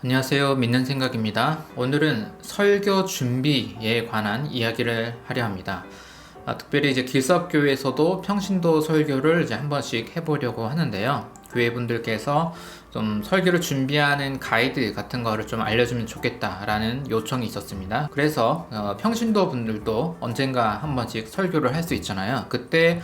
안녕하세요. 믿는 생각입니다. 오늘은 설교 준비에 관한 이야기를 하려 합니다. 특별히 이제 길섭교회에서도 평신도 설교를 이제 한 번씩 해보려고 하는데요. 교회분들께서 좀 설교를 준비하는 가이드 같은 거를 좀 알려주면 좋겠다라는 요청이 있었습니다. 그래서 평신도 분들도 언젠가 한 번씩 설교를 할 수 있잖아요. 그때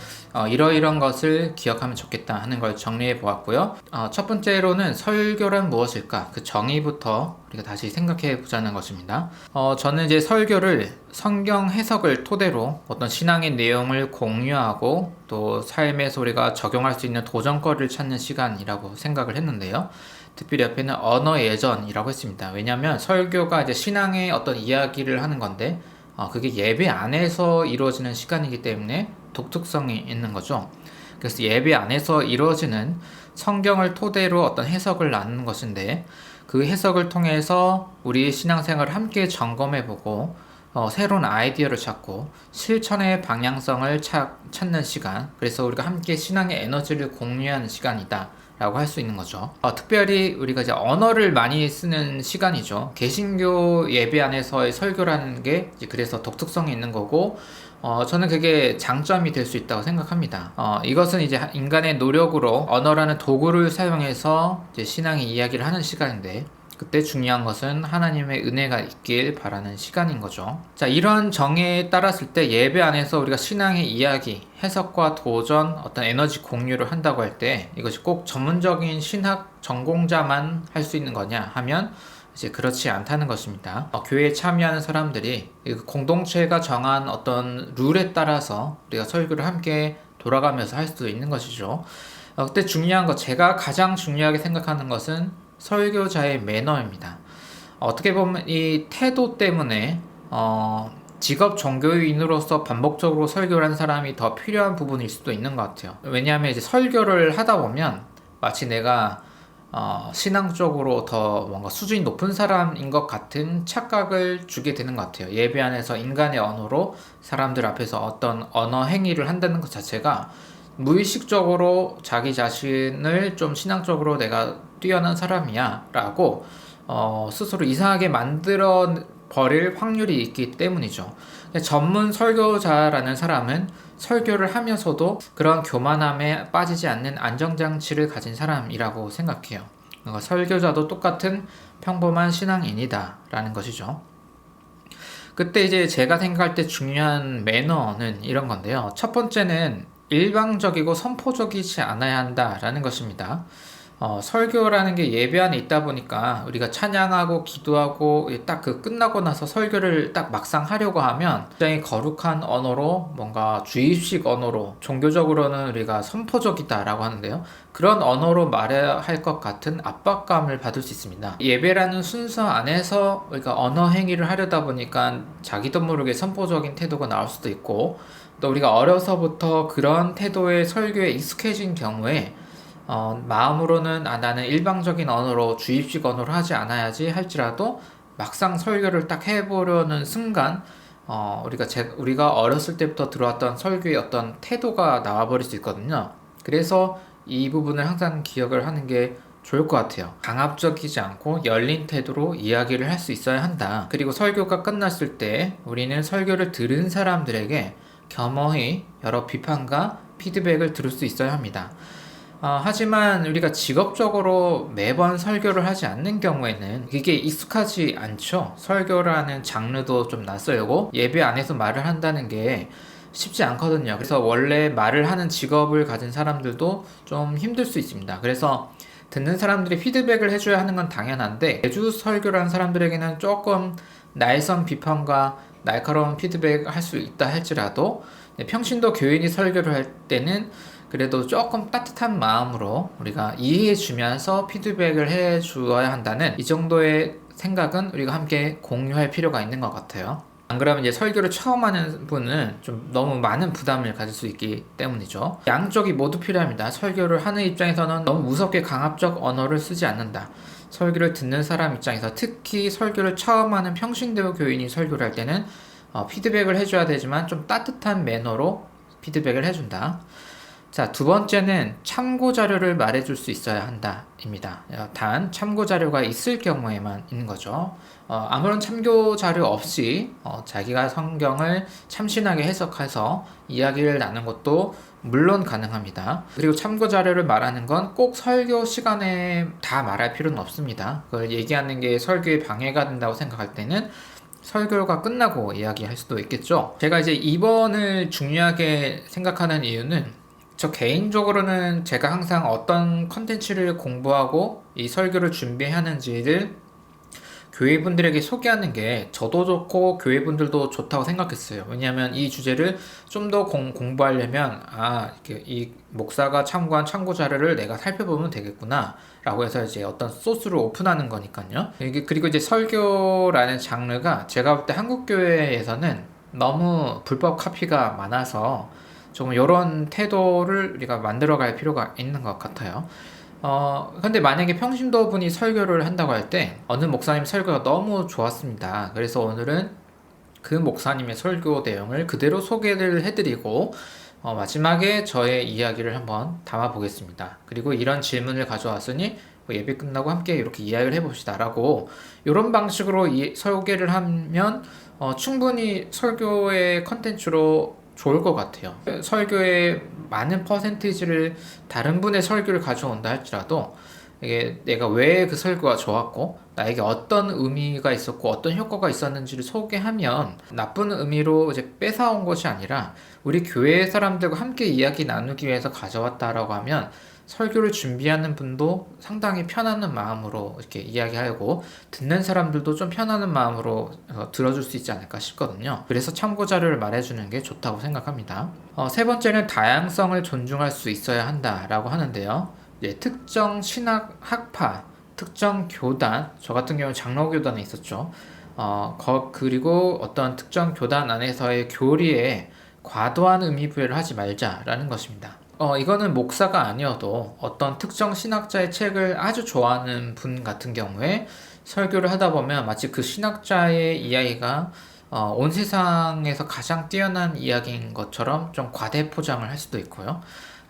이러이런 것을 기억하면 좋겠다 하는 걸 정리해 보았고요. 첫 번째로는 설교란 무엇일까? 그 정의부터 우리가 다시 생각해 보자는 것입니다. 저는 이제 설교를 성경 해석을 토대로 어떤 신앙의 내용을 공유하고 또 삶에서 우리가 적용할 수 있는 도전거리를 찾는 시간이라고 생각을 했는데요. 특별히 옆에는 언어 예전이라고 했습니다. 왜냐하면 설교가 이제 신앙의 어떤 이야기를 하는 건데 그게 예배 안에서 이루어지는 시간이기 때문에 독특성이 있는 거죠. 그래서 예배 안에서 이루어지는 성경을 토대로 어떤 해석을 나누는 것인데 그 해석을 통해서 우리의 신앙생활을 함께 점검해보고 새로운 아이디어를 찾고 실천의 방향성을 찾는 시간, 그래서 우리가 함께 신앙의 에너지를 공유하는 시간이다 라고 할 수 있는 거죠. 특별히 우리가 이제 언어를 많이 쓰는 시간이죠. 개신교 예배 안에서의 설교라는 게 이제 그래서 독특성이 있는 거고, 저는 그게 장점이 될 수 있다고 생각합니다. 이것은 이제 인간의 노력으로 언어라는 도구를 사용해서 이제 신앙의 이야기를 하는 시간인데, 그때 중요한 것은 하나님의 은혜가 있길 바라는 시간인 거죠. 자, 이러한 정의에 따랐을 때 예배 안에서 우리가 신앙의 이야기, 해석과 도전, 어떤 에너지 공유를 한다고 할 때 이것이 꼭 전문적인 신학 전공자만 할 수 있는 거냐 하면 이제 그렇지 않다는 것입니다. 교회에 참여하는 사람들이 공동체가 정한 어떤 룰에 따라서 우리가 설교를 함께 돌아가면서 할 수도 있는 것이죠. 그때 중요한 것, 제가 가장 중요하게 생각하는 것은 설교자의 매너입니다. 어떻게 보면 이 태도 때문에 직업 종교인으로서 반복적으로 설교를 하는 사람이 더 필요한 부분일 수도 있는 것 같아요. 왜냐하면 이제 설교를 하다 보면 마치 내가 신앙적으로 더 뭔가 수준이 높은 사람인 것 같은 착각을 주게 되는 것 같아요. 예배 안에서 인간의 언어로 사람들 앞에서 어떤 언어 행위를 한다는 것 자체가 무의식적으로 자기 자신을 좀 신앙적으로 내가 뛰어난 사람이야 라고 스스로 이상하게 만들어 버릴 확률이 있기 때문이죠. 전문 설교자라는 사람은 설교를 하면서도 그런 교만함에 빠지지 않는 안정장치를 가진 사람이라고 생각해요. 설교자도 똑같은 평범한 신앙인이다 라는 것이죠. 그때 이제 제가 생각할 때 중요한 매너는 이런 건데요. 첫 번째는 일방적이고 선포적이지 않아야 한다라는 것입니다. 설교라는 게 예배 안에 있다 보니까 우리가 찬양하고 기도하고 딱 그 끝나고 나서 설교를 딱 막상 하려고 하면 굉장히 거룩한 언어로 뭔가 주입식 언어로 종교적으로는 우리가 선포적이다라고 하는데요. 그런 언어로 말해야 할 것 같은 압박감을 받을 수 있습니다. 예배라는 순서 안에서 우리가 언어 행위를 하려다 보니까 자기도 모르게 선포적인 태도가 나올 수도 있고 또 우리가 어려서부터 그런 태도의 설교에 익숙해진 경우에 마음으로는 나는 일방적인 언어로 주입식 언어로 하지 않아야지 할지라도 막상 설교를 딱 해보려는 순간 우리가 어렸을 때부터 들어왔던 설교의 어떤 태도가 나와버릴 수 있거든요. 그래서 이 부분을 항상 기억을 하는 게 좋을 것 같아요. 강압적이지 않고 열린 태도로 이야기를 할 수 있어야 한다. 그리고 설교가 끝났을 때 우리는 설교를 들은 사람들에게 겸허히 여러 비판과 피드백을 들을 수 있어야 합니다. 하지만 우리가 직업적으로 매번 설교를 하지 않는 경우에는 이게 익숙하지 않죠. 설교라는 장르도 좀 낯설고 예배 안에서 말을 한다는 게 쉽지 않거든요. 그래서 원래 말을 하는 직업을 가진 사람들도 좀 힘들 수 있습니다. 그래서 듣는 사람들이 피드백을 해줘야 하는 건 당연한데 매주 설교라는 사람들에게는 조금 날선 비판과 날카로운 피드백을 할 수 있다 할지라도 평신도 교인이 설교를 할 때는 그래도 조금 따뜻한 마음으로 우리가 이해해 주면서 피드백을 해 주어야 한다는 이 정도의 생각은 우리가 함께 공유할 필요가 있는 것 같아요. 안 그러면 이제 설교를 처음 하는 분은 좀 너무 많은 부담을 가질 수 있기 때문이죠. 양쪽이 모두 필요합니다. 설교를 하는 입장에서는 너무 무섭게 강압적 언어를 쓰지 않는다. 설교를 듣는 사람 입장에서 특히 설교를 처음 하는 평신도 교인이 설교를 할 때는 피드백을 해줘야 되지만 좀 따뜻한 매너로 피드백을 해준다. 자, 두 번째는 참고 자료를 말해줄 수 있어야 한다입니다. 단 참고 자료가 있을 경우에만 있는 거죠. 아무런 참고 자료 없이 자기가 성경을 참신하게 해석해서 이야기를 나눈 것도 물론 가능합니다. 그리고 참고 자료를 말하는 건 꼭 설교 시간에 다 말할 필요는 없습니다. 그걸 얘기하는 게 설교에 방해가 된다고 생각할 때는 설교가 끝나고 이야기할 수도 있겠죠. 제가 이제 2번을 중요하게 생각하는 이유는 저 개인적으로는 제가 항상 어떤 컨텐츠를 공부하고 이 설교를 준비하는지를 교회분들에게 소개하는 게 저도 좋고 교회분들도 좋다고 생각했어요. 왜냐하면 이 주제를 좀 더 공부하려면 이 목사가 참고한 참고 자료를 내가 살펴보면 되겠구나 라고 해서 이제 어떤 소스를 오픈하는 거니까요. 그리고 이제 설교라는 장르가 제가 볼 때 한국 교회에서는 너무 불법 카피가 많아서 조금 이런 태도를 우리가 만들어갈 필요가 있는 것 같아요. 근데 만약에 평신도 분이 설교를 한다고 할 때 어느 목사님 설교가 너무 좋았습니다. 그래서 오늘은 그 목사님의 설교 내용을 그대로 소개를 해드리고 마지막에 저의 이야기를 한번 담아 보겠습니다. 그리고 이런 질문을 가져왔으니 예배 끝나고 함께 이렇게 이야기를 해봅시다 라고 이런 방식으로 소개를 하면 충분히 설교의 컨텐츠로 좋을 것 같아요. 설교의 많은 퍼센티지를 다른 분의 설교를 가져온다 할지라도 이게 내가 왜 그 설교가 좋았고 나에게 어떤 의미가 있었고 어떤 효과가 있었는지를 소개하면 나쁜 의미로 이제 뺏어온 것이 아니라 우리 교회 사람들과 함께 이야기 나누기 위해서 가져왔다라고 하면 설교를 준비하는 분도 상당히 편안한 마음으로 이렇게 이야기하고 듣는 사람들도 좀 편안한 마음으로 들어줄 수 있지 않을까 싶거든요. 그래서 참고 자료를 말해주는 게 좋다고 생각합니다. 세 번째는 다양성을 존중할 수 있어야 한다라고 하는데요. 특정 신학 학파, 특정 교단, 저 같은 경우는 장로교단에 있었죠. 그리고 어떤 특정 교단 안에서의 교리에 과도한 의미 부여를 하지 말자라는 것입니다. 이거는 목사가 아니어도 어떤 특정 신학자의 책을 아주 좋아하는 분 같은 경우에 설교를 하다 보면 마치 그 신학자의 이야기가 온 세상에서 가장 뛰어난 이야기인 것처럼 좀 과대 포장을 할 수도 있고요.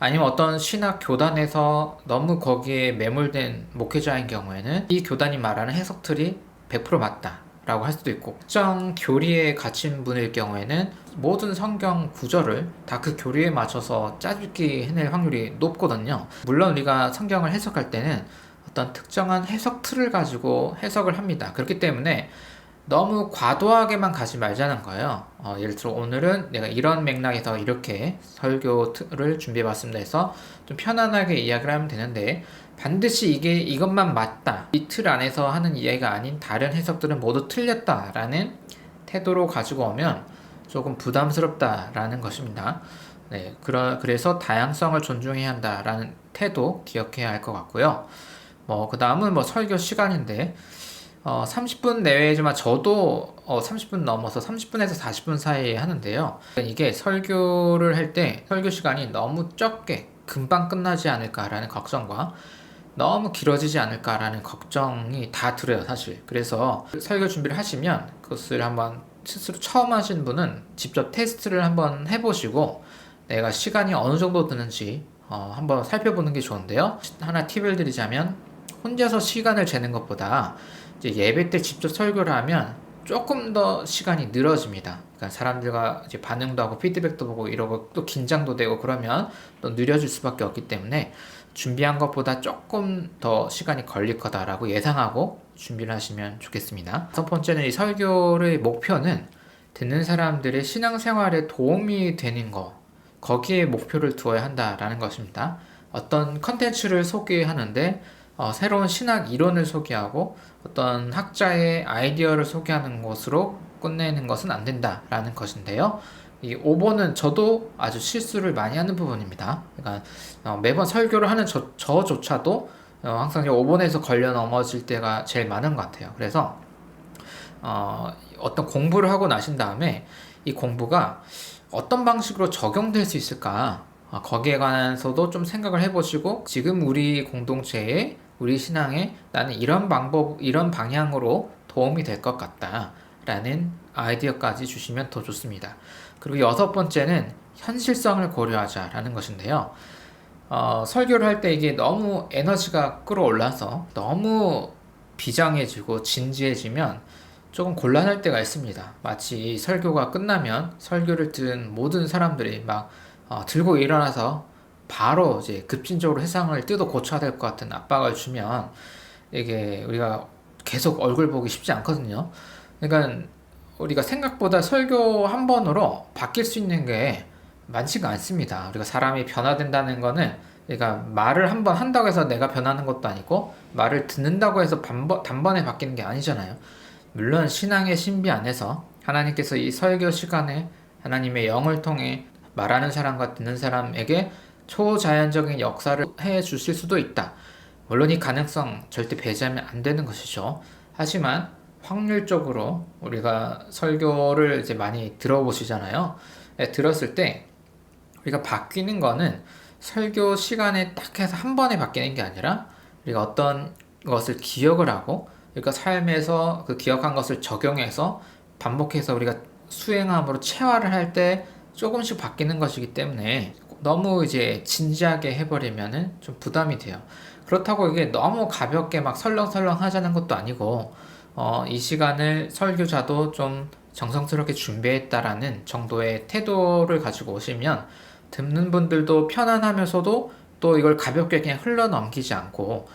아니면 어떤 신학 교단에서 너무 거기에 매몰된 목회자인 경우에는 이 교단이 말하는 해석들이 100% 맞다 라고 할 수도 있고, 특정 교리에 갇힌 분일 경우에는 모든 성경 구절을 다 그 교리에 맞춰서 짜깁기 해낼 확률이 높거든요. 물론 우리가 성경을 해석할 때는 어떤 특정한 해석 틀을 가지고 해석을 합니다. 그렇기 때문에 너무 과도하게만 가지 말자는 거예요. 예를 들어 오늘은 내가 이런 맥락에서 이렇게 설교를 준비해봤습니다 해서 좀 편안하게 이야기를 하면 되는데, 반드시 이것만 맞다, 이 틀 안에서 하는 이야기가 아닌 다른 해석들은 모두 틀렸다라는 태도로 가지고 오면 조금 부담스럽다라는 것입니다. 네, 그래서 다양성을 존중해야 한다라는 태도 기억해야 할 것 같고요. 그 다음은 설교 시간인데 30분 내외지만 저도 30분 넘어서 30분에서 40분 사이에 하는데요. 이게 설교를 할 때 설교 시간이 너무 적게 금방 끝나지 않을까라는 걱정과 너무 길어지지 않을까라는 걱정이 다 들어요, 사실. 그래서 설교 준비를 하시면 그것을 한번 스스로 처음 하신 분은 직접 테스트를 한번 해보시고 내가 시간이 어느 정도 드는지 한번 살펴보는 게 좋은데요. 하나 팁을 드리자면 혼자서 시간을 재는 것보다 이제 예배 때 직접 설교를 하면 조금 더 시간이 늘어집니다. 그러니까 사람들과 이제 반응도 하고 피드백도 보고 이러고 또 긴장도 되고 그러면 또 느려질 수밖에 없기 때문에 준비한 것보다 조금 더 시간이 걸릴 거다라고 예상하고 준비를 하시면 좋겠습니다. 첫 번째는 이 설교의 목표는 듣는 사람들의 신앙생활에 도움이 되는 거, 거기에 목표를 두어야 한다라는 것입니다. 어떤 컨텐츠를 소개하는데 새로운 신학 이론을 소개하고 어떤 학자의 아이디어를 소개하는 것으로 끝내는 것은 안 된다라는 것인데요. 이 5번은 저도 아주 실수를 많이 하는 부분입니다. 그러니까 매번 설교를 하는 저조차도 항상 5번에서 걸려 넘어질 때가 제일 많은 것 같아요. 그래서 어떤 공부를 하고 나신 다음에 이 공부가 어떤 방식으로 적용될 수 있을까, 거기에 관해서도 좀 생각을 해보시고 지금 우리 공동체에 우리 신앙에 나는 이런 방법, 이런 방향으로 도움이 될 것 같다 라는 아이디어까지 주시면 더 좋습니다. 그리고 6번째는 현실성을 고려하자라는 것인데요. 설교를 할 때 이게 너무 에너지가 끌어올라서 너무 비장해지고 진지해지면 조금 곤란할 때가 있습니다. 마치 설교가 끝나면 설교를 들은 모든 사람들이 막 들고 일어나서 바로 이제 급진적으로 회상을 뜯어 고쳐야 될 것 같은 압박을 주면 이게 우리가 계속 얼굴 보기 쉽지 않거든요. 그러니까 우리가 생각보다 설교 한 번으로 바뀔 수 있는 게 많지가 않습니다. 우리가 사람이 변화된다는 거는 그러니까 말을 한 번 한다고 해서 내가 변하는 것도 아니고 말을 듣는다고 해서 단번에 바뀌는 게 아니잖아요. 물론 신앙의 신비 안에서 하나님께서 이 설교 시간에 하나님의 영을 통해 말하는 사람과 듣는 사람에게 초자연적인 역사를 해 주실 수도 있다. 물론 이 가능성 절대 배제하면 안 되는 것이죠. 하지만 확률적으로 우리가 설교를 이제 많이 들어보시잖아요. 네, 들었을 때 우리가 바뀌는 거는 설교 시간에 딱 해서 한 번에 바뀌는 게 아니라 우리가 어떤 것을 기억을 하고 그러니까 삶에서 그 기억한 것을 적용해서 반복해서 우리가 수행함으로 체화를 할 때 조금씩 바뀌는 것이기 때문에 너무 이제 진지하게 해버리면은 좀 부담이 돼요. 그렇다고 이게 너무 가볍게 막 설렁설렁 하자는 것도 아니고 이 시간을 설교자도 좀 정성스럽게 준비했다라는 정도의 태도를 가지고 오시면 듣는 분들도 편안하면서도 또 이걸 가볍게 그냥 흘러 넘기지 않고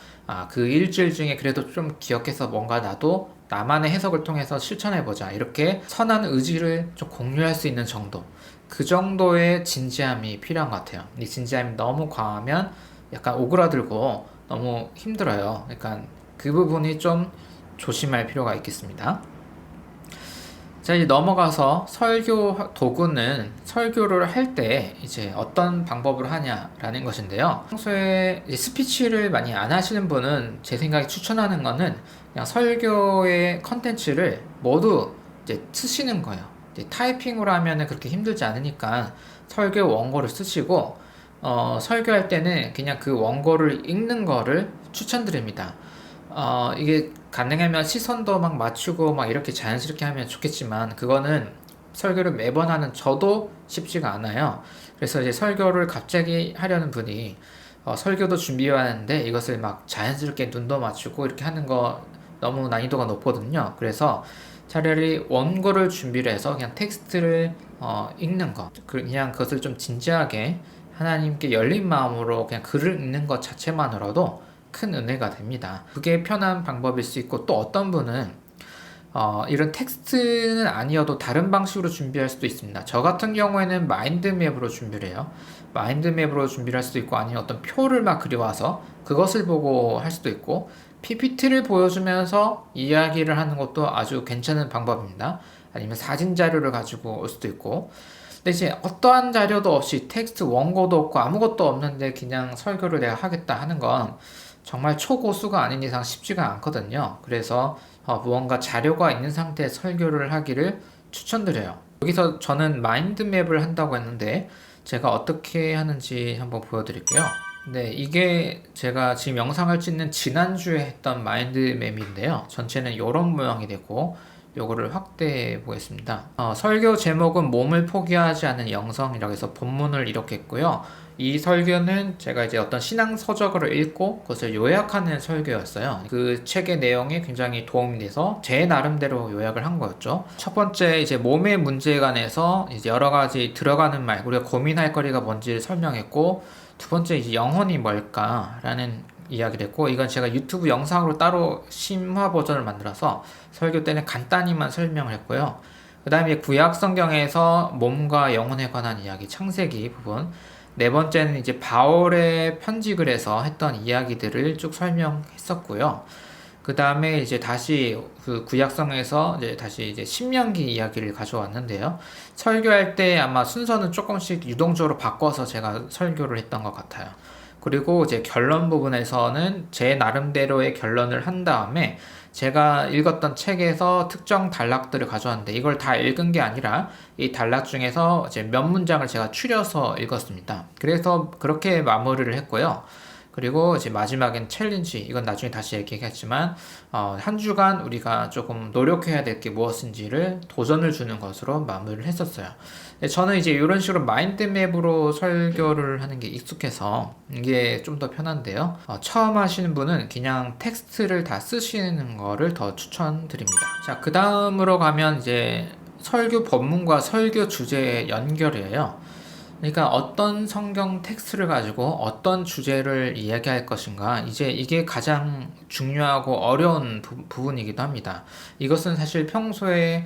그 일주일 중에 그래도 좀 기억해서 뭔가 나도 나만의 해석을 통해서 실천해보자 이렇게 선한 의지를 좀 공유할 수 있는 정도 그 정도의 진지함이 필요한 것 같아요. 이 진지함이 너무 과하면 약간 오그라들고 너무 힘들어요. 그러니까 그 부분이 좀 조심할 필요가 있겠습니다. 자, 이제 넘어가서 설교 도구는 설교를 할 때 이제 어떤 방법으로 하냐라는 것인데요. 평소에 스피치를 많이 안 하시는 분은 제 생각에 추천하는 거는 그냥 설교의 컨텐츠를 모두 이제 쓰시는 거예요. 이제 타이핑으로 하면은 그렇게 힘들지 않으니까 설교 원고를 쓰시고 설교할 때는 그냥 그 원고를 읽는 거를 추천드립니다. 이게 가능하면 시선도 막 맞추고 막 이렇게 자연스럽게 하면 좋겠지만 그거는 설교를 매번 하는 저도 쉽지가 않아요. 그래서 이제 설교를 갑자기 하려는 분이 설교도 준비해왔는데 이것을 막 자연스럽게 눈도 맞추고 이렇게 하는 거 너무 난이도가 높거든요. 그래서 차라리 원고를 준비를 해서 그냥 텍스트를 읽는 거 그냥 그것을 좀 진지하게 하나님께 열린 마음으로 그냥 글을 읽는 것 자체만으로도 큰 은혜가 됩니다. 그게 편한 방법일 수 있고 또 어떤 분은 이런 텍스트는 아니어도 다른 방식으로 준비할 수도 있습니다. 저 같은 경우에는 마인드맵으로 준비를 해요. 마인드맵으로 준비를 할 수도 있고 아니면 어떤 표를 막 그려와서 그것을 보고 할 수도 있고 PPT를 보여주면서 이야기를 하는 것도 아주 괜찮은 방법입니다. 아니면 사진 자료를 가지고 올 수도 있고 근데 이제 어떠한 자료도 없이 텍스트 원고도 없고 아무것도 없는데 그냥 설교를 내가 하겠다 하는 건 정말 초고수가 아닌 이상 쉽지가 않거든요. 그래서 무언가 자료가 있는 상태에 설교를 하기를 추천드려요. 여기서 저는 마인드맵을 한다고 했는데 제가 어떻게 하는지 한번 보여드릴게요. 네, 이게 제가 지금 영상을 찍는 지난주에 했던 마인드맵인데요. 전체는 이런 모양이 되고 요거를 확대해 보겠습니다. 설교 제목은 몸을 포기하지 않은 영성이라고 해서 본문을 이렇게 했고요. 이 설교는 제가 이제 어떤 신앙 서적을 읽고 그것을 요약하는 설교였어요. 그 책의 내용이 굉장히 도움이 돼서 제 나름대로 요약을 한 거였죠. 첫 번째 이제 몸의 문제에 관해서 이제 여러 가지 들어가는 말, 우리가 고민할 거리가 뭔지를 설명했고 두 번째 이제 영혼이 뭘까라는 이야기를 했고 이건 제가 유튜브 영상으로 따로 심화 버전을 만들어서 설교 때는 간단히만 설명을 했고요. 그 다음에 구약 성경에서 몸과 영혼에 관한 이야기 창세기 부분 네 번째는 이제 바울의 편지글에서 했던 이야기들을 쭉 설명했었고요. 그 다음에 이제 다시 그 구약성에서 이제 다시 이제 신명기 이야기를 가져왔는데요. 설교할 때 아마 순서는 조금씩 유동적으로 바꿔서 제가 설교를 했던 것 같아요. 그리고 이제 결론 부분에서는 제 나름대로의 결론을 한 다음에 제가 읽었던 책에서 특정 단락들을 가져왔는데 이걸 다 읽은 게 아니라 이 단락 중에서 이제 몇 문장을 제가 추려서 읽었습니다. 그래서 그렇게 마무리를 했고요. 그리고 이제 마지막엔 챌린지, 이건 나중에 다시 얘기하겠지만 한 주간 우리가 조금 노력해야 될 게 무엇인지를 도전을 주는 것으로 마무리를 했었어요. 저는 이제 이런 식으로 마인드맵으로 설교를 하는 게 익숙해서 이게 좀 더 편한데요. 처음 하시는 분은 그냥 텍스트를 다 쓰시는 거를 더 추천드립니다. 자, 그 다음으로 가면 이제 설교 본문과 설교 주제의 연결이에요. 그러니까 어떤 성경 텍스트를 가지고 어떤 주제를 이야기할 것인가, 이제 이게 가장 중요하고 어려운 부분이기도 합니다. 이것은 사실 평소에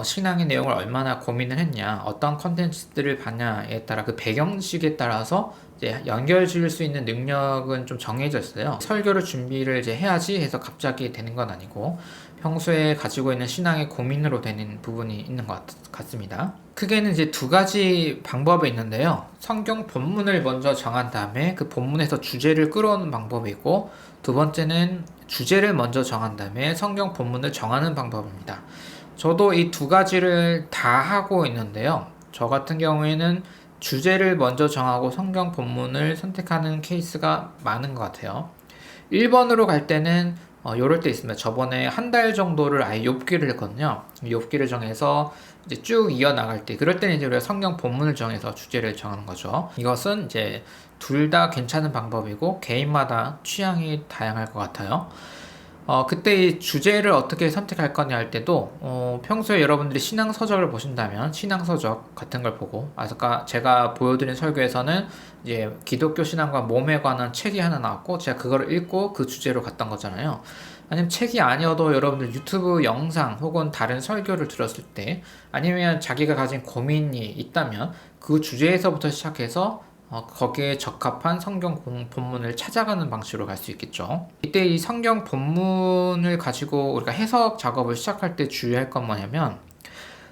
신앙의 내용을 얼마나 고민을 했냐, 어떤 컨텐츠들을 봤냐에 따라 그 배경식에 따라서 이제 연결 지을 수 있는 능력은 좀 정해져 있어요. 설교를 준비를 이제 해야지 해서 갑자기 되는 건 아니고 평소에 가지고 있는 신앙의 고민으로 되는 부분이 있는 것 같습니다. 크게는 이제 두 가지 방법이 있는데요. 성경 본문을 먼저 정한 다음에 그 본문에서 주제를 끌어오는 방법이 있고, 두 번째는 주제를 먼저 정한 다음에 성경 본문을 정하는 방법입니다. 저도 이 두 가지를 다 하고 있는데요. 저 같은 경우에는 주제를 먼저 정하고 성경 본문을 선택하는 케이스가 많은 것 같아요. 1번으로 갈 때는 요럴 때 있습니다. 저번에 한 달 정도를 아예 욥기를 했거든요. 욥기를 정해서 이제 쭉 이어나갈 때, 그럴 때는 이제 우리가 성경 본문을 정해서 주제를 정하는 거죠. 이것은 이제 둘 다 괜찮은 방법이고 개인마다 취향이 다양할 것 같아요. 그때 이 주제를 어떻게 선택할 거냐 할 때도 평소에 여러분들이 신앙서적을 보신다면 신앙서적 같은 걸 보고, 아까 제가 보여드린 설교에서는 이제 기독교 신앙과 몸에 관한 책이 하나 나왔고 제가 그걸 읽고 그 주제로 갔던 거잖아요. 아니면 책이 아니어도 여러분들 유튜브 영상 혹은 다른 설교를 들었을 때, 아니면 자기가 가진 고민이 있다면 그 주제에서부터 시작해서 거기에 적합한 성경 본문을 찾아가는 방식으로 갈 수 있겠죠. 이때 이 성경 본문을 가지고 우리가 해석 작업을 시작할 때 주의할 건 뭐냐면,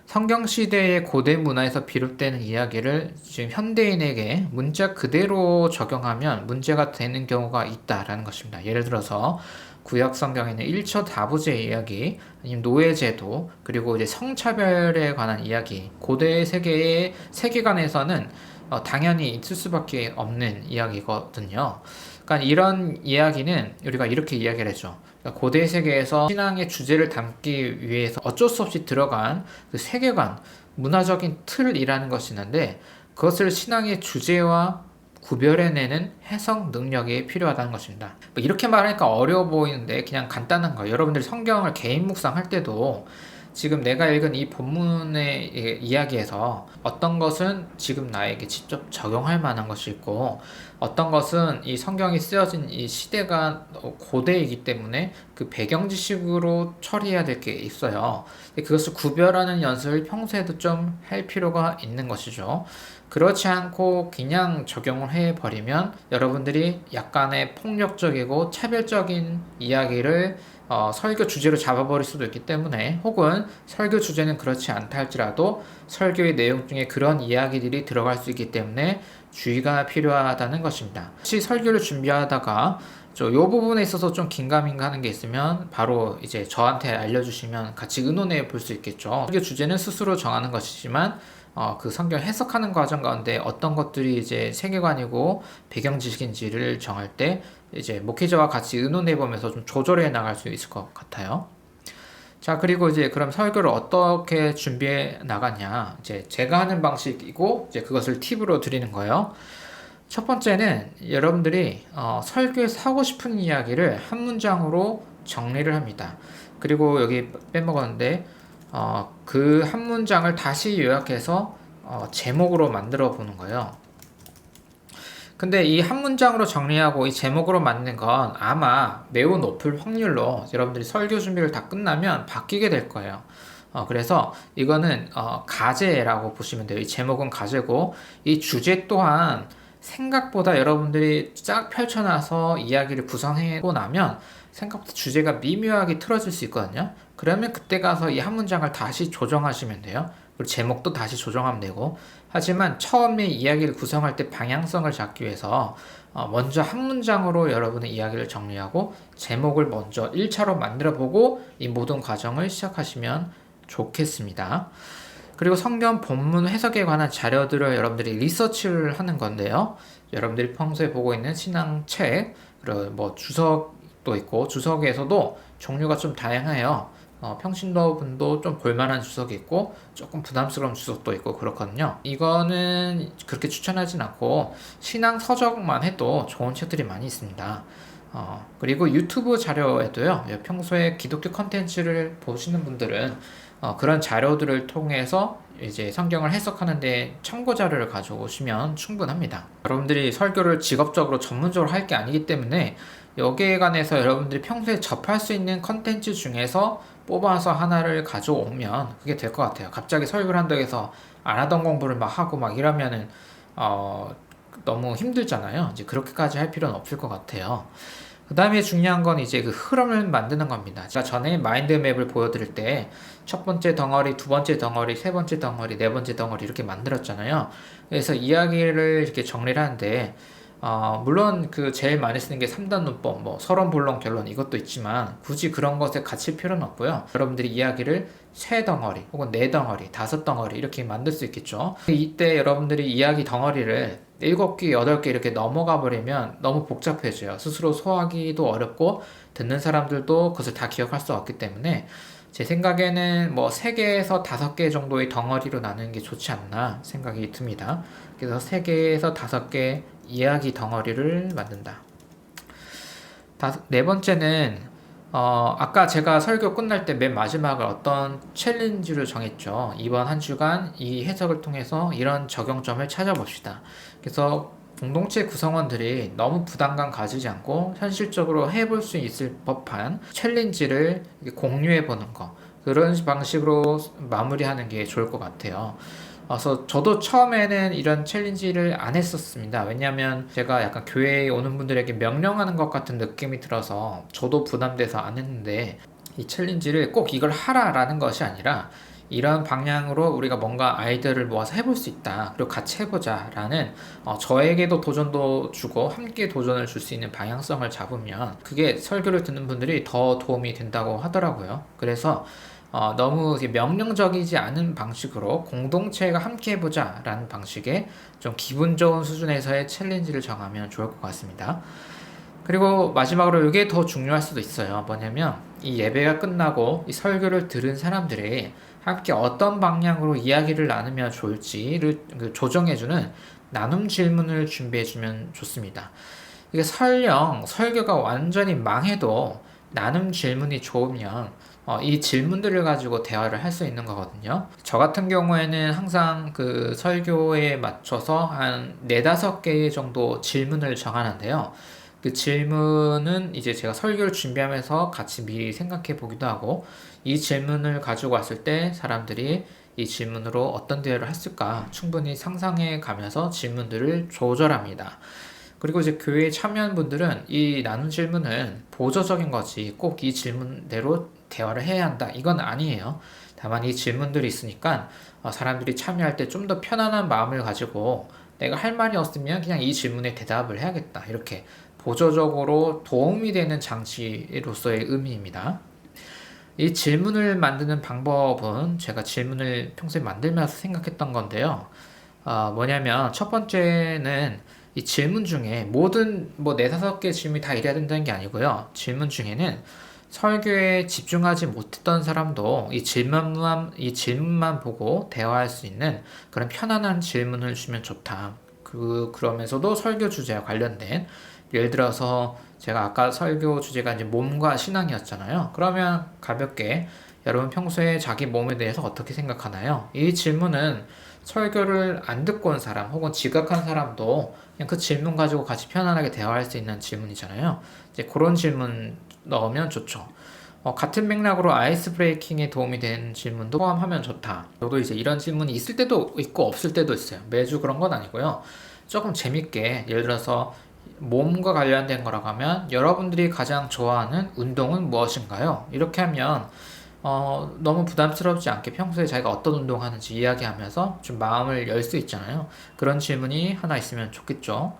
성경 시대의 고대 문화에서 비롯되는 이야기를 지금 현대인에게 문자 그대로 적용하면 문제가 되는 경우가 있다라는 것입니다. 예를 들어서 구약 성경에는 일처다부제 이야기, 아니면 노예제도, 그리고 이제 성차별에 관한 이야기, 고대 세계의 세계관에서는 당연히 있을 수밖에 없는 이야기거든요. 그러니까 이런 이야기는 우리가 이렇게 이야기를 했죠. 그러니까 고대 세계에서 신앙의 주제를 담기 위해서 어쩔 수 없이 들어간 그 세계관, 문화적인 틀이라는 것이 있는데, 그것을 신앙의 주제와 구별해내는 해석 능력이 필요하다는 것입니다. 이렇게 말하니까 어려워 보이는데 그냥 간단한 거예요. 여러분들이 성경을 개인 묵상할 때도 지금 내가 읽은 이 본문의 이야기에서 어떤 것은 지금 나에게 직접 적용할 만한 것이 있고, 어떤 것은 이 성경이 쓰여진 이 시대가 고대이기 때문에 그 배경 지식으로 처리해야 될 게 있어요. 그것을 구별하는 연습을 평소에도 좀 할 필요가 있는 것이죠. 그렇지 않고 그냥 적용을 해버리면 여러분들이 약간의 폭력적이고 차별적인 이야기를 설교 주제로 잡아버릴 수도 있기 때문에, 혹은 설교 주제는 그렇지 않다 할지라도 설교의 내용 중에 그런 이야기들이 들어갈 수 있기 때문에 주의가 필요하다는 것입니다. 혹시 설교를 준비하다가 이 부분에 있어서 좀 긴가민가 하는 게 있으면 바로 이제 저한테 알려주시면 같이 의논해 볼 수 있겠죠. 설교 주제는 스스로 정하는 것이지만 그 성경 해석하는 과정 가운데 어떤 것들이 이제 세계관이고 배경 지식인지를 정할 때 이제 목회자와 같이 의논해 보면서 좀 조절해 나갈 수 있을 것 같아요. 자, 그리고 이제 그럼 설교를 어떻게 준비해 나갔냐, 이제 제가 하는 방식이고 이제 그것을 팁으로 드리는 거예요. 첫 번째는 여러분들이 설교에서 하고 싶은 이야기를 한 문장으로 정리를 합니다. 그리고 여기 빼먹었는데 그 한 문장을 다시 요약해서 제목으로 만들어 보는 거예요. 근데 이 한 문장으로 정리하고 이 제목으로 만든 건 아마 매우 높을 확률로 여러분들이 설교 준비를 다 끝나면 바뀌게 될 거예요. 그래서 이거는 가제라고 보시면 돼요. 이 제목은 가제고, 이 주제 또한 생각보다 여러분들이 쫙 펼쳐놔서 이야기를 구성하고 나면 생각보다 주제가 미묘하게 틀어질 수 있거든요. 그러면 그때 가서 이 한 문장을 다시 조정하시면 돼요. 그리고 제목도 다시 조정하면 되고. 하지만 처음에 이야기를 구성할 때 방향성을 잡기 위해서 먼저 한 문장으로 여러분의 이야기를 정리하고 제목을 먼저 1차로 만들어 보고 이 모든 과정을 시작하시면 좋겠습니다. 그리고 성경 본문 해석에 관한 자료들을 여러분들이 리서치를 하는 건데요. 여러분들이 평소에 보고 있는 신앙책, 그리고 뭐 주석도 있고, 주석에서도 종류가 좀 다양해요. 평신도 분도 좀 볼만한 주석이 있고 조금 부담스러운 주석도 있고 그렇거든요. 이거는 그렇게 추천하진 않고 신앙 서적만 해도 좋은 책들이 많이 있습니다. 그리고 유튜브 자료에도요, 평소에 기독교 컨텐츠를 보시는 분들은 그런 자료들을 통해서 이제 성경을 해석하는데 참고 자료를 가져오시면 충분합니다. 여러분들이 설교를 직업적으로 전문적으로 할 게 아니기 때문에 여기에 관해서 여러분들이 평소에 접할 수 있는 컨텐츠 중에서 뽑아서 하나를 가져오면 그게 될 것 같아요. 갑자기 설교를 한다고 해서 안 하던 공부를 막 하고 막 이러면은 너무 힘들잖아요. 이제 그렇게까지 할 필요는 없을 것 같아요. 그 다음에 중요한 건 이제 그 흐름을 만드는 겁니다. 제가 전에 마인드맵을 보여드릴 때 첫 번째 덩어리, 두 번째 덩어리, 세 번째 덩어리, 네 번째 덩어리 이렇게 만들었잖아요. 그래서 이야기를 이렇게 정리를 하는데 물론 그 제일 많이 쓰는 게 3단 문법, 뭐 서론, 본론, 결론 이것도 있지만 굳이 그런 것에 갇힐 필요는 없고요. 여러분들이 이야기를 세 덩어리 혹은 네 덩어리, 다섯 덩어리 이렇게 만들 수 있겠죠. 이때 여러분들이 이야기 덩어리를 7개, 8개 이렇게 넘어가 버리면 너무 복잡해져요. 스스로 소화하기도 어렵고 듣는 사람들도 그것을 다 기억할 수 없기 때문에 제 생각에는 뭐 3개에서 5개 정도의 덩어리로 나누는 게 좋지 않나 생각이 듭니다. 그래서 3개에서 5개 이야기 덩어리를 만든다. 네 번째는 아까 제가 설교 끝날 때 맨 마지막을 어떤 챌린지를 정했죠. 이번 한 주간 이 해석을 통해서 이런 적용점을 찾아봅시다. 그래서 공동체 구성원들이 너무 부담감 가지지 않고 현실적으로 해볼 수 있을 법한 챌린지를 공유해 보는 거. 그런 방식으로 마무리하는 게 좋을 것 같아요. 그래서 저도 처음에는 이런 챌린지를 안 했었습니다. 왜냐하면 제가 약간 교회에 오는 분들에게 명령하는 것 같은 느낌이 들어서 저도 부담돼서 안 했는데 이 챌린지를 꼭 이걸 하라라는 것이 아니라 이런 방향으로 우리가 뭔가 아이디어를 모아서 해볼 수 있다. 그리고 같이 해보자라는 저에게도 도전도 주고 함께 도전을 줄 수 있는 방향성을 잡으면 그게 설교를 듣는 분들이 더 도움이 된다고 하더라고요. 그래서 너무 명령적이지 않은 방식으로 공동체가 함께 해보자 라는 방식의 좀 기분 좋은 수준에서의 챌린지를 정하면 좋을 것 같습니다. 그리고 마지막으로 이게 더 중요할 수도 있어요. 뭐냐면 이 예배가 끝나고 이 설교를 들은 사람들이 함께 어떤 방향으로 이야기를 나누면 좋을지를 조정해주는 나눔 질문을 준비해주면 좋습니다. 이게 설령 설교가 완전히 망해도 나눔 질문이 좋으면 이 질문들을 가지고 대화를 할 수 있는 거거든요. 저 같은 경우에는 항상 그 설교에 맞춰서 한 4-5개 정도 질문을 정하는데요. 그 질문은 이제 제가 설교를 준비하면서 같이 미리 생각해 보기도 하고 이 질문을 가지고 왔을 때 사람들이 이 질문으로 어떤 대화를 했을까 충분히 상상해 가면서 질문들을 조절합니다. 그리고 이제 교회에 참여한 분들은 이 나눈 질문은 보조적인 거지 꼭 이 질문대로 대화를 해야 한다 이건 아니에요. 다만 이 질문들이 있으니까 사람들이 참여할 때 좀 더 편안한 마음을 가지고 내가 할 말이 없으면 그냥 이 질문에 대답을 해야겠다 이렇게 보조적으로 도움이 되는 장치로서의 의미입니다. 이 질문을 만드는 방법은 제가 질문을 평소에 만들면서 생각했던 건데요. 뭐냐면 첫 번째는 이 질문 중에 모든 뭐 4-5개 질문이 다 이래야 된다는 게 아니고요. 질문 중에는 설교에 집중하지 못했던 사람도 이 질문만 보고 대화할 수 있는 그런 편안한 질문을 주면 좋다. 그러면서도 설교 주제와 관련된 예를 들어서 제가 아까 설교 주제가 이제 몸과 신앙이었잖아요. 그러면 가볍게 여러분 평소에 자기 몸에 대해서 어떻게 생각하나요? 이 질문은 설교를 안 듣고 온 사람 혹은 지각한 사람도 그냥 그 질문 가지고 같이 편안하게 대화할 수 있는 질문이잖아요. 이제 그런 질문 넣으면 좋죠. 같은 맥락으로 아이스 브레이킹에 도움이 되는 질문도 포함하면 좋다. 저도 이제 이런 질문이 있을 때도 있고 없을 때도 있어요. 매주 그런 건 아니고요. 조금 재밌게 예를 들어서 몸과 관련된 거라고 하면 여러분들이 가장 좋아하는 운동은 무엇인가요? 이렇게 하면 너무 부담스럽지 않게 평소에 자기가 어떤 운동하는지 이야기하면서 좀 마음을 열 수 있잖아요. 그런 질문이 하나 있으면 좋겠죠.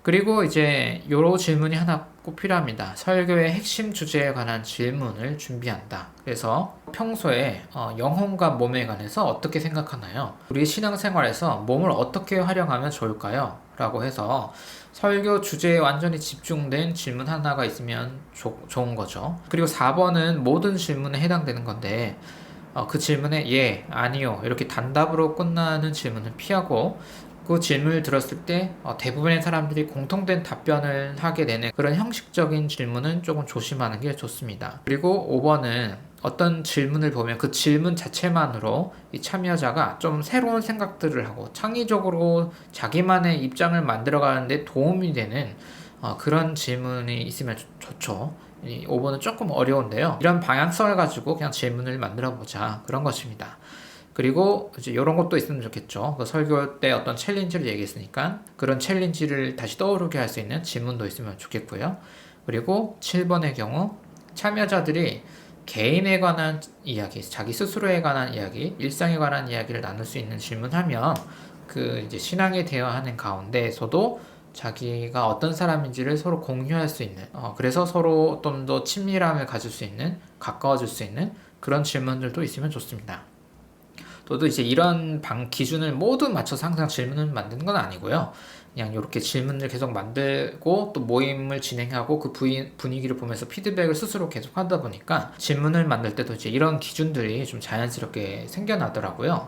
그리고 이제 요런 질문이 하나 꼭 필요합니다. 설교의 핵심 주제에 관한 질문을 준비한다. 그래서 평소에 영혼과 몸에 관해서 어떻게 생각하나요? 우리 신앙생활에서 몸을 어떻게 활용하면 좋을까요? 라고 해서 설교 주제에 완전히 집중된 질문 하나가 있으면 좋은 거죠. 그리고 4번은 모든 질문에 해당되는 건데 그 질문에 예, 아니요 이렇게 단답으로 끝나는 질문은 피하고 그 질문을 들었을 때 대부분의 사람들이 공통된 답변을 하게 되는 그런 형식적인 질문은 조금 조심하는 게 좋습니다. 그리고 5번은 어떤 질문을 보면 그 질문 자체만으로 이 참여자가 좀 새로운 생각들을 하고 창의적으로 자기만의 입장을 만들어가는데 도움이 되는 그런 질문이 있으면 좋죠. 이 5번은 조금 어려운데요. 이런 방향성을 가지고 그냥 질문을 만들어 보자 그런 것입니다. 그리고 이제 이런 것도 있으면 좋겠죠. 그 설교 때 어떤 챌린지를 얘기했으니까 그런 챌린지를 다시 떠오르게 할 수 있는 질문도 있으면 좋겠고요. 그리고 7번의 경우 참여자들이 개인에 관한 이야기, 자기 스스로에 관한 이야기, 일상에 관한 이야기를 나눌 수 있는 질문하면 그 이제 신앙에 대화하는 가운데에서도 자기가 어떤 사람인지를 서로 공유할 수 있는, 그래서 서로 좀 더 친밀함을 가질 수 있는, 가까워질 수 있는 그런 질문들도 있으면 좋습니다. 또 이제 이런 기준을 모두 맞춰서 항상 질문을 만드는 건 아니고요. 그냥 이렇게 질문을 계속 만들고 또 모임을 진행하고 그 분위기를 보면서 피드백을 스스로 계속 하다 보니까 질문을 만들 때도 이제 이런 기준들이 좀 자연스럽게 생겨나더라고요.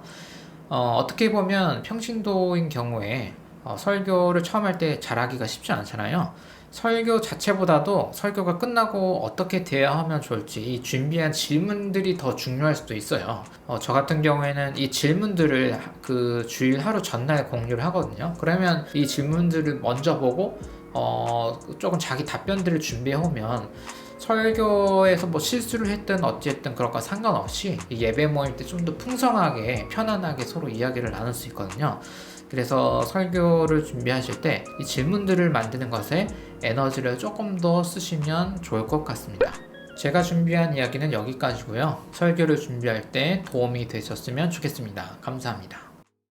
어떻게 보면 평신도인 경우에 설교를 처음 할 때 잘하기가 쉽지 않잖아요. 설교 자체보다도 설교가 끝나고 어떻게 대화하면 좋을지 이 준비한 질문들이 더 중요할 수도 있어요. 저 같은 경우에는 이 질문들을 그 주일 하루 전날 공유를 하거든요. 그러면 이 질문들을 먼저 보고 조금 자기 답변들을 준비해 오면 설교에서 뭐 실수를 했든 어찌했든 그런 거 상관없이 예배 모임 때 좀 더 풍성하게 편안하게 서로 이야기를 나눌 수 있거든요. 그래서 설교를 준비하실 때 이 질문들을 만드는 것에 에너지를 조금 더 쓰시면 좋을 것 같습니다. 제가 준비한 이야기는 여기까지고요. 설교를 준비할 때 도움이 되셨으면 좋겠습니다. 감사합니다.